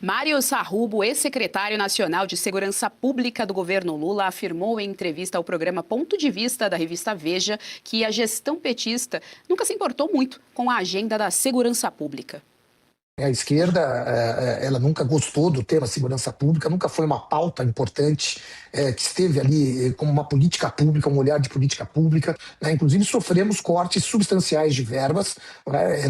Mário Sarrubo, ex-secretário nacional de Segurança Pública do governo Lula, afirmou em entrevista ao programa Ponto de Vista da revista Veja que a gestão petista nunca se importou muito com a agenda da segurança pública. A esquerda, ela nunca gostou do tema segurança pública, nunca foi uma pauta importante que esteve ali como uma política pública, um olhar de política pública. Inclusive, sofremos cortes substanciais de verbas,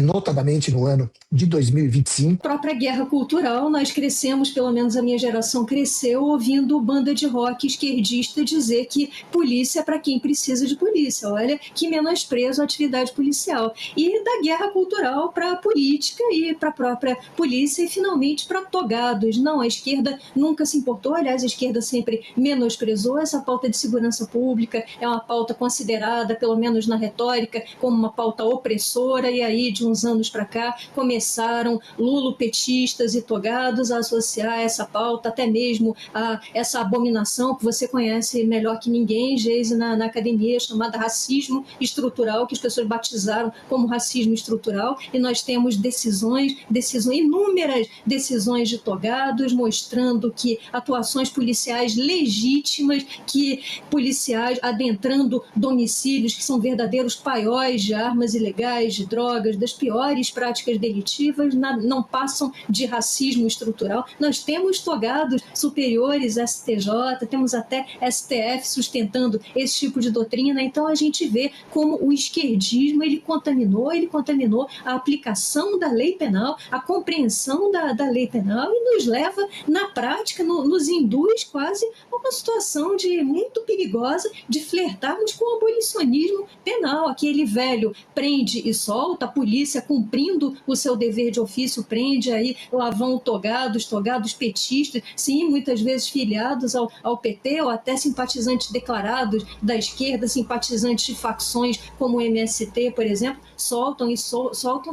notadamente no ano de 2025. A própria guerra cultural, nós crescemos, pelo menos a minha geração cresceu, ouvindo banda de rock esquerdista dizer que polícia é para quem precisa de polícia. Olha que menosprezo à atividade policial. E da guerra cultural para a política e para a própria polícia e, finalmente, para togados. Não, a esquerda nunca se importou, aliás, a esquerda sempre menosprezou essa pauta de segurança pública, é uma pauta considerada, pelo menos na retórica, como uma pauta opressora, e aí, de uns anos para cá, começaram lulopetistas e togados a associar essa pauta, até mesmo a essa abominação que você conhece melhor que ninguém, Geise, na academia, chamada racismo estrutural, que as pessoas batizaram como racismo estrutural, e nós temos inúmeras decisões de togados, mostrando que atuações policiais legítimas, que policiais adentrando domicílios que são verdadeiros paióis de armas ilegais, de drogas, das piores práticas delitivas, não passam de racismo estrutural. Nós temos togados superiores, STJ, temos até STF sustentando esse tipo de doutrina, então a gente vê como o esquerdismo ele contaminou a aplicação da lei penal, a compreensão da lei penal e nos leva, na prática, nos induz quase a uma situação muito perigosa de flertarmos com o abolicionismo penal. Aquele velho prende e solta, a polícia cumprindo o seu dever de ofício prende, aí lá vão togados petistas, sim, muitas vezes filiados ao PT ou até simpatizantes declarados da esquerda, simpatizantes de facções como o MST, por exemplo, soltam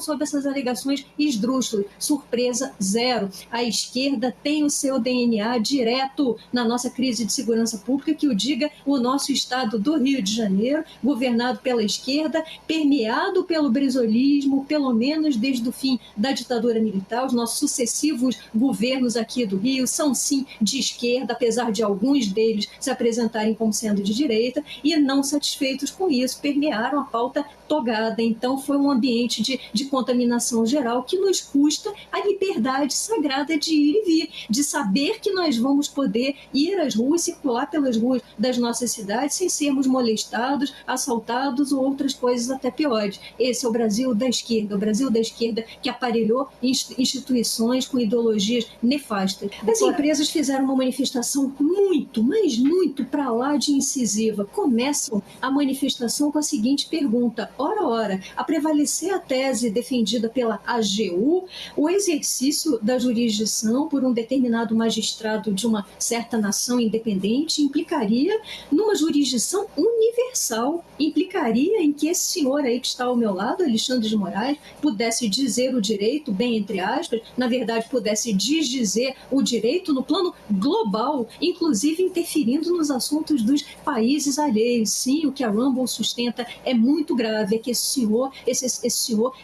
sob essas alegações esdrúxulas. Surpresa zero. A esquerda tem o seu DNA direto na nossa crise de segurança pública, que o diga o nosso estado do Rio de Janeiro, governado pela esquerda, permeado pelo brizolismo, pelo menos desde o fim da ditadura militar. Os nossos sucessivos governos aqui do Rio são sim de esquerda, apesar de alguns deles se apresentarem como sendo de direita, e não satisfeitos com isso, permearam a pauta togada. Então foi um ambiente de contaminação geral que nos custa a liberdade sagrada de ir e vir, de saber que nós vamos poder ir às ruas, circular pelas ruas das nossas cidades sem sermos molestados, assaltados ou outras coisas até piores. Esse é o Brasil da esquerda, o Brasil da esquerda que aparelhou instituições com ideologias nefastas. As empresas fizeram uma manifestação muito, mas muito para lá de incisiva. Começam a manifestação com a seguinte pergunta: ora, a prevalecer a tese defendida pela AGU, o exercício da jurisdição por um determinado magistrado de uma certa nação independente implicaria numa jurisdição universal, implicaria em que esse senhor aí que está ao meu lado, Alexandre de Moraes, pudesse dizer o direito, bem entre aspas, na verdade pudesse desdizer o direito no plano global, inclusive interferindo nos assuntos dos países alheios. Sim, o que a Rumble sustenta é muito grave, é que esse senhor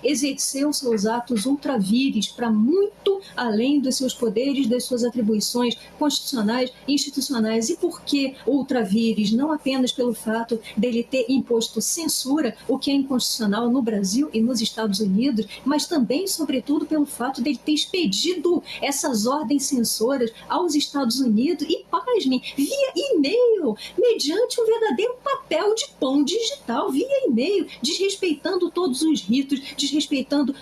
exerceu seus atos ultravires para muito além dos seus poderes, das suas atribuições constitucionais e institucionais. E por que ultravires? Não apenas pelo fato dele ter imposto censura, o que é inconstitucional no Brasil e nos Estados Unidos, mas também, sobretudo, pelo fato dele ter expedido essas ordens censoras aos Estados Unidos e, pasmem, via e-mail, mediante um verdadeiro papel de pão digital, via e-mail, desrespeitando todos os ritos, desrespeitando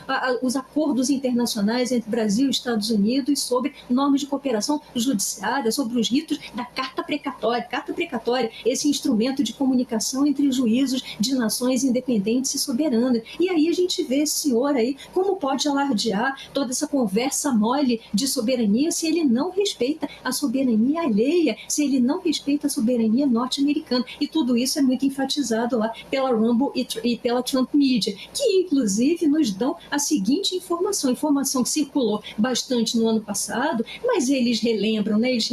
os acordos internacionais entre Brasil e Estados Unidos sobre normas de cooperação judiciária, sobre os ritos da Carta Precatória, esse instrumento de comunicação entre juízos de nações independentes e soberanas. E aí a gente vê esse senhor aí, como pode alardear toda essa conversa mole de soberania se ele não respeita a soberania alheia, se ele não respeita a soberania norte-americana. E tudo isso é muito enfatizado lá pela Rumble e pela Trump Media, que inclusive nos dão a seguinte informação: informação que circulou bastante no ano passado, mas eles relembram, né, eles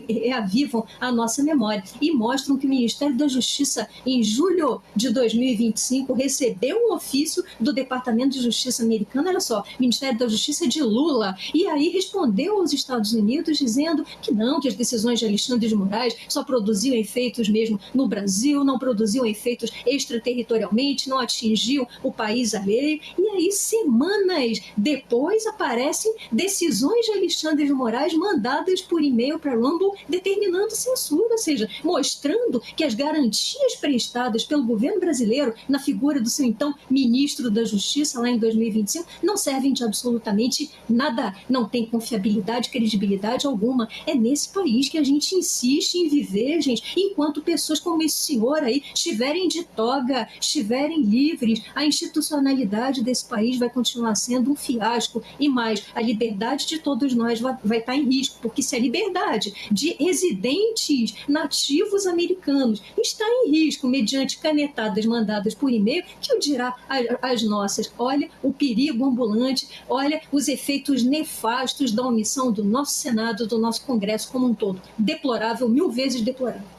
reavivam a nossa memória e mostram que o Ministério da Justiça, em julho de 2025, recebeu um ofício do Departamento de Justiça americano, olha só, Ministério da Justiça de Lula, e aí respondeu aos Estados Unidos dizendo que não, que as decisões de Alexandre de Moraes só produziam efeitos mesmo no Brasil, não produziam efeitos extraterritorialmente, não atingiam o país alheio, e aí semanas depois aparecem decisões de Alexandre de Moraes mandadas por e-mail para Rumble determinando censura, ou seja, mostrando que as garantias prestadas pelo governo brasileiro na figura do seu então ministro da Justiça lá em 2025 não servem de absolutamente nada, não tem confiabilidade, credibilidade alguma. É nesse país que a gente insiste em viver, gente, enquanto pessoas como esse senhor aí estiverem de toga, estiverem livres, a institucionalidade desse país vai continuar sendo um fiasco e mais, a liberdade de todos nós vai estar em risco, porque se a liberdade de residentes nativos americanos está em risco mediante canetadas mandadas por e-mail, que o dirá as nossas? Olha o perigo ambulante, olha os efeitos nefastos da omissão do nosso Senado, do nosso Congresso como um todo. Deplorável, 1000 vezes deplorável.